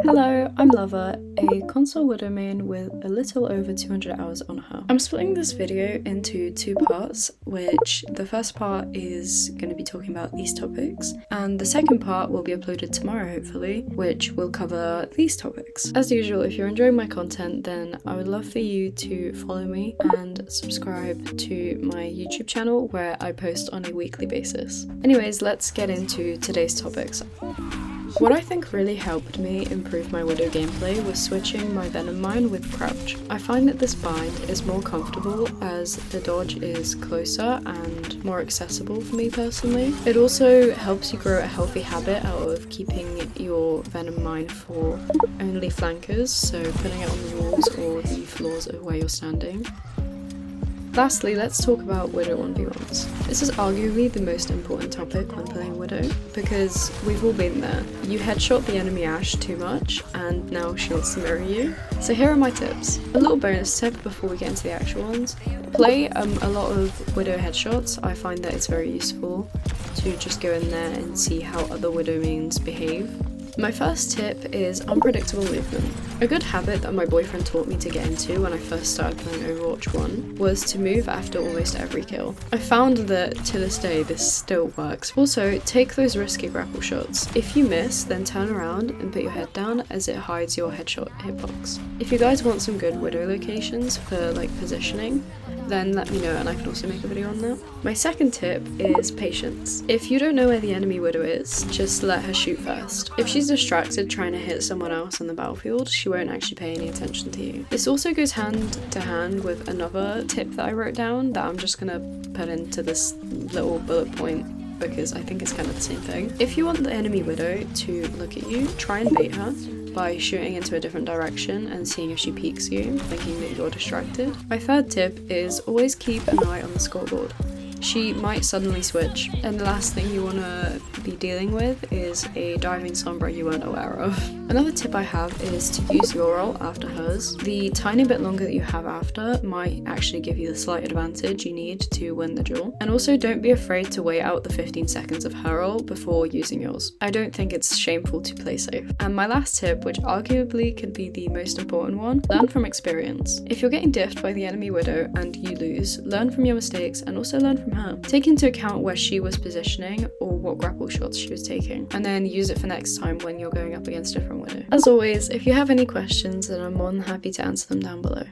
Hello, I'm Lover, a console Widow main with a little over 200 hours on her. I'm splitting this video into two parts, which the first part is going to be talking about these topics, and the second part will be uploaded tomorrow hopefully, which will cover these topics. As usual, if you're enjoying my content, then I would love for you to follow me and subscribe to my YouTube channel where I post on a weekly basis. Anyways, let's get into today's topics. What I think really helped me improve my Widow gameplay was switching my Venom mine with Crouch. I find that this bind is more comfortable as the dodge is closer and more accessible for me personally. It also helps you grow a healthy habit out of keeping your Venom mine for only flankers, so putting it on the walls or the floors of where you're standing. Lastly, let's talk about Widow 1v1s. This is arguably the most important topic when playing Widow, because we've all been there. You headshot the enemy Ashe too much, and now she wants to mirror you. So here are my tips. A little bonus tip before we get into the actual ones. Play a lot of Widow headshots. I find that it's very useful to just go in there and see how other Widow mains behave. My first tip is unpredictable movement. A good habit that my boyfriend taught me to get into when I first started playing Overwatch 1 was to move after almost every kill. I found that to this day this still works. Also, take those risky grapple shots. If you miss, then turn around and put your head down as it hides your headshot hitbox. If you guys want some good Widow locations for like positioning, then let me know and I can also make a video on that. My second tip is patience. If you don't know where the enemy Widow is, just let her shoot first. If she's distracted trying to hit someone else on the battlefield, she won't actually pay any attention to you. This also goes hand to hand with another tip that I wrote down that I'm just gonna put into this little bullet point because I think it's kind of the same thing. If you want the enemy Widow to look at you, try and bait her by shooting into a different direction and seeing if she peeks you, thinking that you're distracted. My third tip is always keep an eye on the scoreboard. She might suddenly switch, and the last thing you want to be dealing with is a diving Sombra you weren't aware of. Another tip I have is to use your ult after hers. The tiny bit longer that you have after might actually give you the slight advantage you need to win the duel. And also don't be afraid to wait out the 15 seconds of her ult before using yours. I don't think it's shameful to play safe. And my last tip, which arguably could be the most important one, learn from experience. If you're getting diffed by the enemy Widow and you lose, learn from your mistakes and also learn from her. Take into account where she was positioning or what grapple shots she was taking, and then use it for next time when you're going up against different Widow. As always, if you have any questions, then I'm more than happy to answer them down below.